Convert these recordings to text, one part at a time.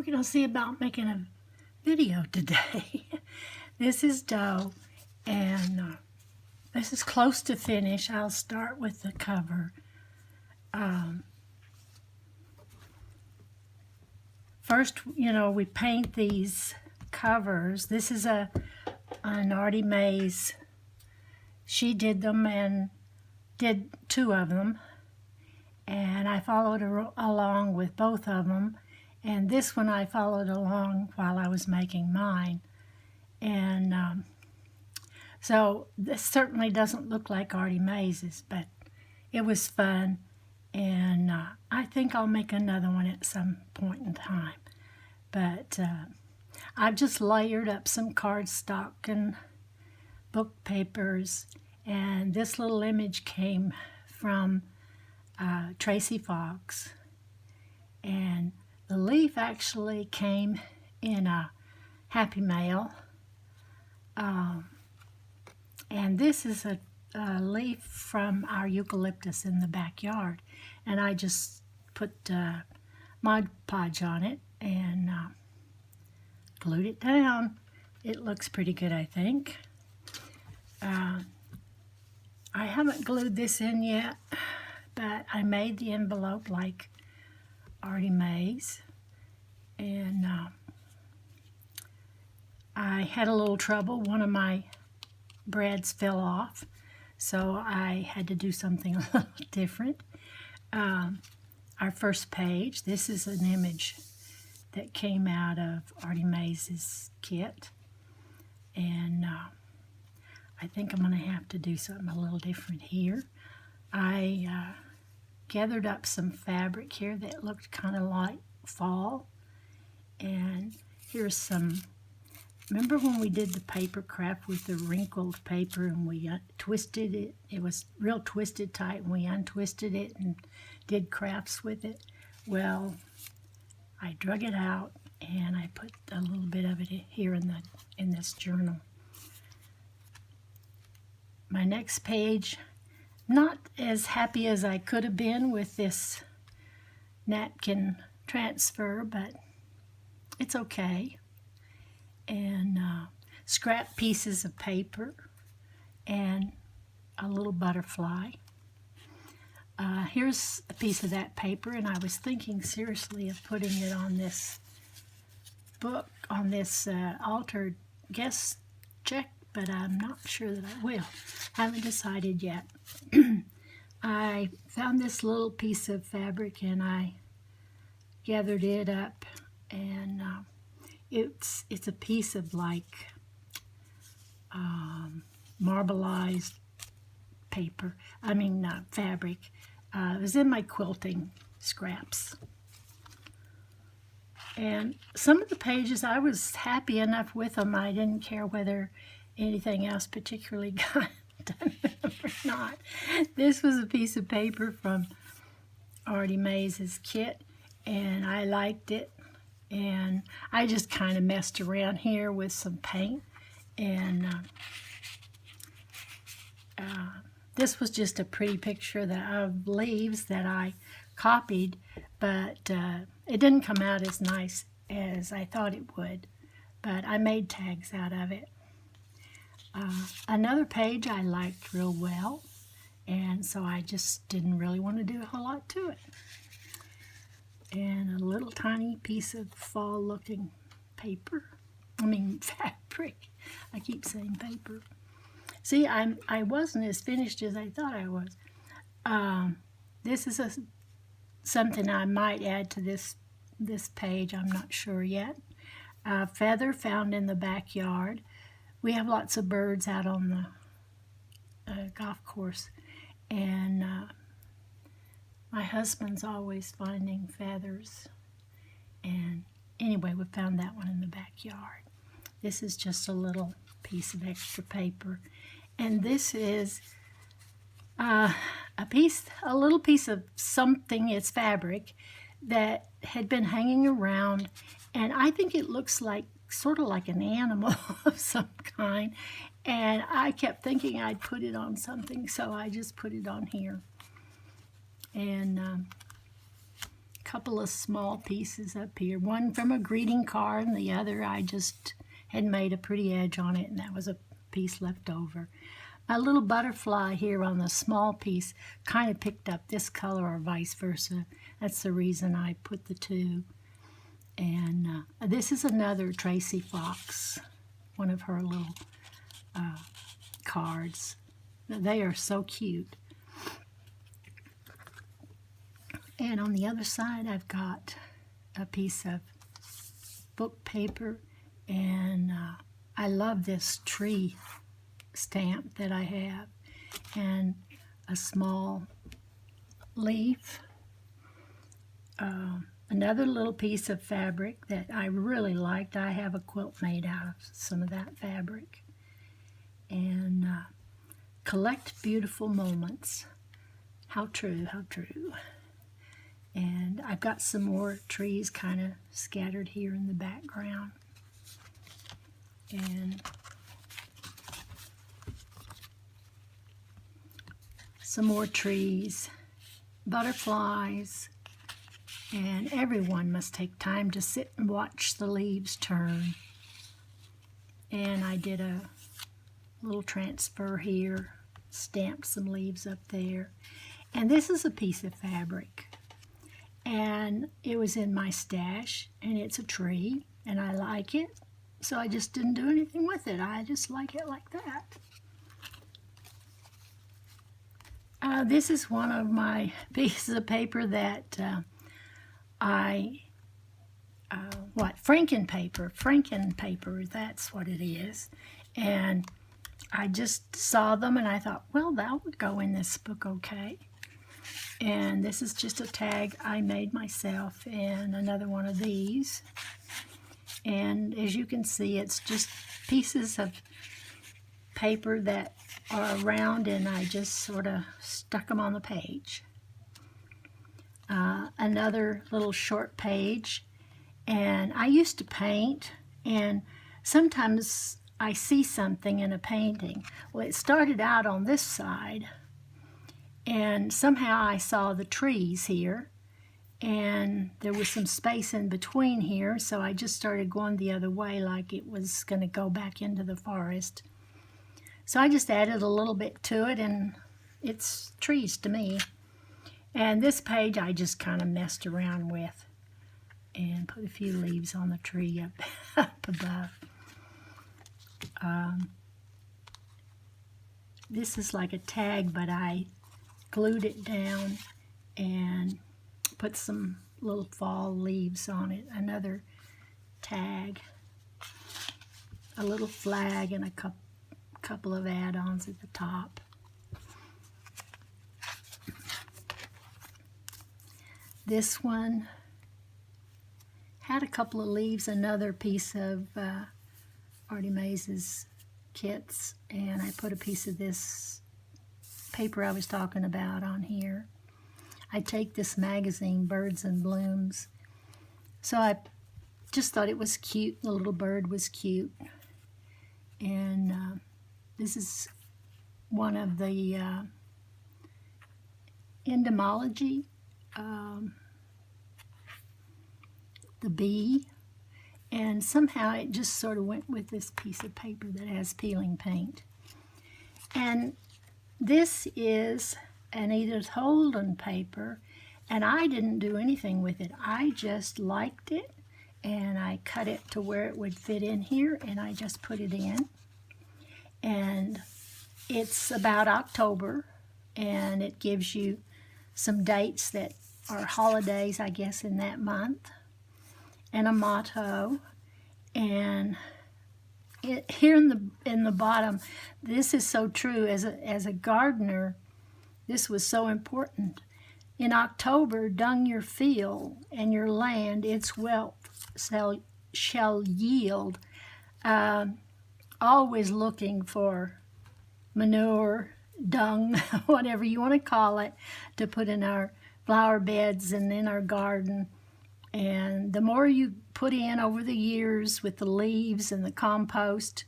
we're going to see about making a video today. This is dough, and this is close to finish. I'll start with the cover. First, we paint these covers. This is an ArtyMaze. She did them and did 2 of them, and I followed along with both of them. And this one I followed along while I was making mine. And so this certainly doesn't look like ArtyMaze's, but it was fun. And I think I'll make another one at some point in time. But I've just layered up some cardstock and book papers. And this little image came from Tracy Fox. And the leaf actually came in a Happy Mail. And this is a leaf from our eucalyptus in the backyard. And I just put Mod Podge on it and glued it down. It looks pretty good, I think. I haven't glued this in yet, but I made the envelope like ArtyMaze, and I had a little trouble. One of my brads fell off, so I had to do something a little different. Our first page, this is an image that came out of ArtyMaze's kit, and I think I'm going to have to do something a little different here. I gathered up some fabric here that looked kind of like fall, and here's some. Remember when we did the paper craft with the wrinkled paper and we twisted it? It was real twisted tight, and we untwisted it and did crafts with it. Well, I drug it out and I put a little bit of it here in this journal. My next page, not as happy as I could have been with this napkin transfer, but it's okay. And scrap pieces of paper and a little butterfly. Here's a piece of that paper, and I was thinking seriously of putting it on this book, on this altered guest check, but I'm not sure that I will. Haven't decided yet. I found this little piece of fabric and I gathered it up, and it's a piece of like marbleized paper. I mean fabric. It was in my quilting scraps. And some of the pages I was happy enough with them. I didn't care whether anything else particularly got done with them or not. This was a piece of paper from ArtyMaze's kit, and I liked it. And I just kind of messed around here with some paint, and this was just a pretty picture of leaves that I copied, but it didn't come out as nice as I thought it would, but I made tags out of it. Another page I liked real well, and so I just didn't really want to do a whole lot to it. And a little tiny piece of fall-looking paper. I mean fabric. I keep saying paper. See, I wasn't as finished as I thought I was. This is something I might add to this page. I'm not sure yet. A feather found in the backyard. We have lots of birds out on the golf course, and my husband's always finding feathers. And anyway, we found that one in the backyard. This is just a little piece of extra paper. And this is a little piece of something, it's fabric, that had been hanging around. And I think it looks like, sort of like an animal of some kind. And I kept thinking I'd put it on something, so I just put it on here. And couple of small pieces up here. One from a greeting card, and the other I just had made a pretty edge on it, and that was a piece left over. My little butterfly here on the small piece kind of picked up this color or vice versa. That's the reason I put the two. And this is another Tracy Fox, one of her little cards. They are so cute. And on the other side, I've got a piece of book paper, and I love this tree stamp that I have, and a small leaf, another little piece of fabric that I really liked. I have a quilt made out of some of that fabric, and collect beautiful moments. How true, how true. And I've got some more trees kind of scattered here in the background. And some more trees, butterflies, and everyone must take time to sit and watch the leaves turn. And I did a little transfer here, stamped some leaves up there. And this is a piece of fabric. And it was in my stash, and it's a tree, and I like it, so I just didn't do anything with it. I just like it like that. This is one of my pieces of paper that Franken paper, that's what it is. And I just saw them, and I thought, well, that would go in this book okay. And this is just a tag I made myself, and another one of these. And as you can see, it's just pieces of paper that are around, and I just sort of stuck them on the page. Another little short page. And I used to paint, and sometimes I see something in a painting. Well, it started out on this side, and somehow I saw the trees here, and there was some space in between here, so I just started going the other way like it was going to go back into the forest. So I just added a little bit to it, and it's trees to me. And this page I just kind of messed around with and put a few leaves on the tree up above. This is like a tag, but I glued it down and put some little fall leaves on it. Another tag, a little flag, and a couple of add-ons at the top. This one had a couple of leaves, another piece of ArtyMaze's kits, and I put a piece of this paper I was talking about on here. I take this magazine, Birds and Blooms, so I just thought it was cute. The little bird was cute. And this is one of the entomology, the bee, and somehow it just sort of went with this piece of paper that has peeling paint. And this is an Edith Holden paper, and I didn't do anything with it. I just liked it, and I cut it to where it would fit in here, and I just put it in. And it's about October, and it gives you some dates that are holidays, I guess, in that month, and a motto. And here in the bottom, this is so true. As a gardener, this was so important. In October, dung your field and your land, its wealth shall yield. Always looking for manure, dung, whatever you want to call it, to put in our flower beds and in our garden. And the more you put in over the years with the leaves and the compost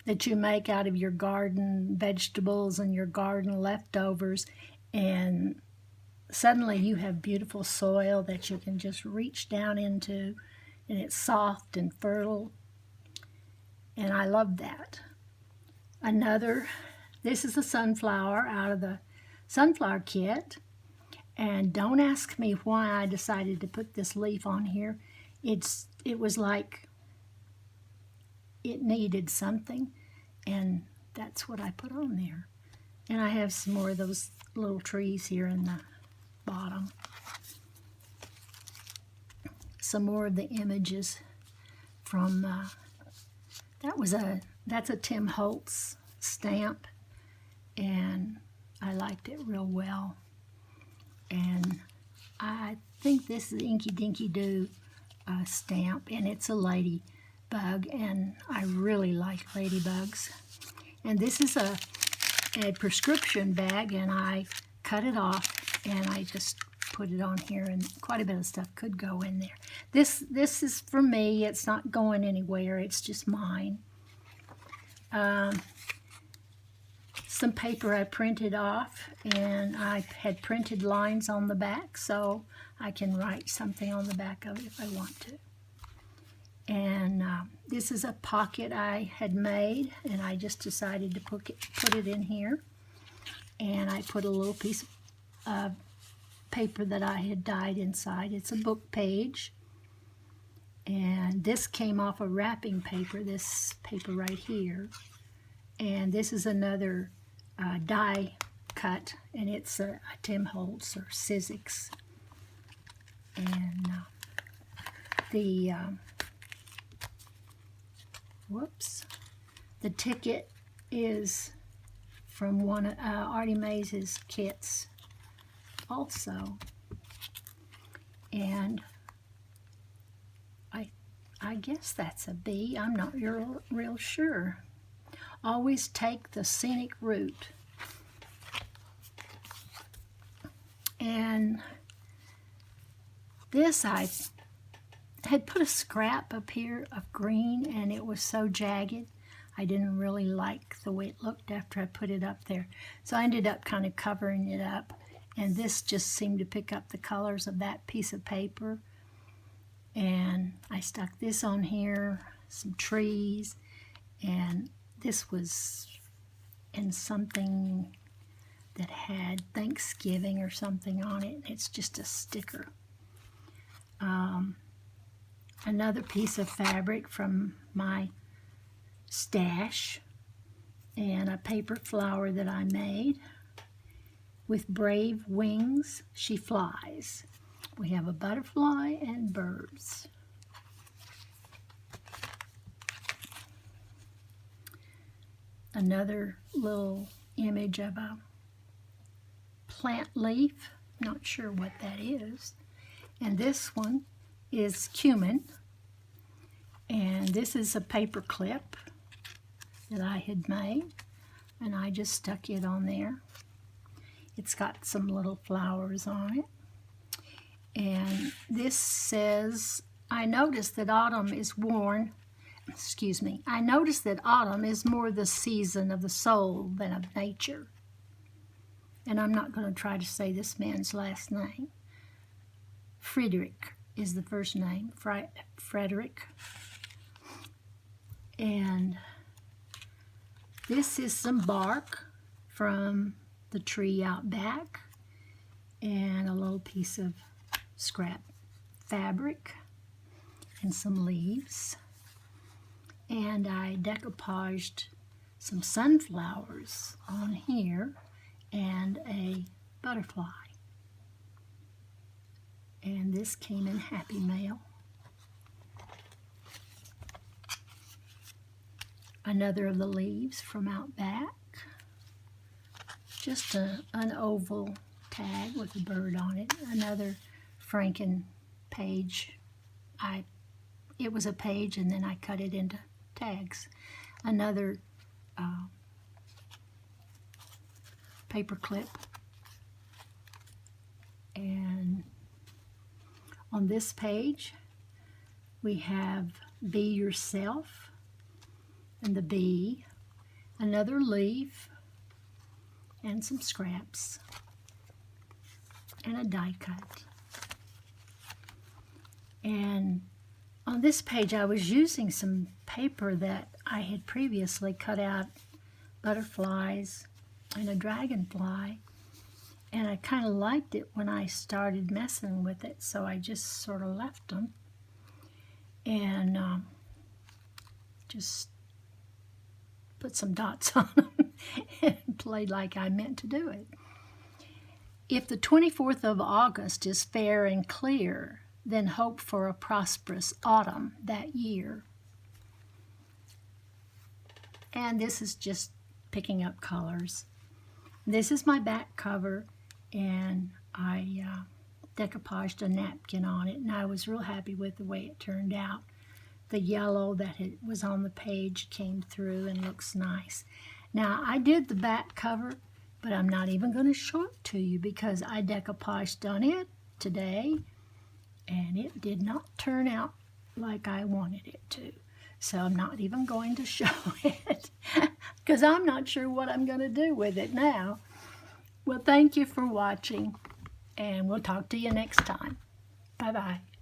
that you make out of your garden vegetables and your garden leftovers, and suddenly you have beautiful soil that you can just reach down into, and it's soft and fertile, and I love that. This is a sunflower out of the sunflower kit, and don't ask me why I decided to put this leaf on here. It was like it needed something, and that's what I put on there. And I have some more of those little trees here in the bottom. Some more of the images from that's a Tim Holtz stamp, and I liked it real well. And I think this is Inky Dinky Doo stamp, and it's a ladybug, and I really like ladybugs. And this is a prescription bag, and I cut it off and I just put it on here, and quite a bit of stuff could go in there. This is for me. It's not going anywhere. It's just mine. Some paper I printed off, and I had printed lines on the back, so I can write something on the back of it if I want to. And this is a pocket I had made, and I just decided to put it in here. And I put a little piece of paper that I had dyed inside. It's a book page, and this came off a wrapping paper, this paper right here. And this is another die cut, and it's a Tim Holtz or Sizzix. And the ticket is from one of ArtyMaze's kits also. And I guess that's a B. I'm not real sure. Always take the scenic route. And this, I had put a scrap up here of green, and it was so jagged. I didn't really like the way it looked after I put it up there. So I ended up kind of covering it up, and this just seemed to pick up the colors of that piece of paper. And I stuck this on here, some trees, and this was in something that had Thanksgiving or something on it. It's just a sticker. Another piece of fabric from my stash, and a paper flower that I made. With brave wings she flies. We have a butterfly and birds. Another little image of a plant leaf. Not sure what that is. And this one is cumin. And this is a paper clip that I had made, and I just stuck it on there. It's got some little flowers on it. And this says, I noticed that autumn is more the season of the soul than of nature. And I'm not going to try to say this man's last name. Friedrich is the first name, Frederick. And this is some bark from the tree out back, and a little piece of scrap fabric, and some leaves. And I decoupaged some sunflowers on here, and a butterfly. And this came in Happy Mail. Another of the leaves from out back. Just an oval tag with a bird on it. Another Franken page. It was a page, and then I cut it into tags. Another paper clip. And on this page, we have Be Yourself, and the bee, another leaf, and some scraps. and a die cut. And on this page I was using some paper that I had previously cut out butterflies and a dragonfly, and I kind of liked it when I started messing with it, so I just sort of left them and just put some dots on them and played like I meant to do it. If the 24th of August is fair and clear, then hope for a prosperous autumn that year. And this is just picking up colors. This is my back cover, and I decoupaged a napkin on it, and I was real happy with the way it turned out. The yellow that was on the page came through and looks nice. Now, I did the back cover, but I'm not even going to show it to you because I decoupaged on it today, and it did not turn out like I wanted it to. So I'm not even going to show it because I'm not sure what I'm going to do with it now. Well, thank you for watching, and we'll talk to you next time. Bye-bye.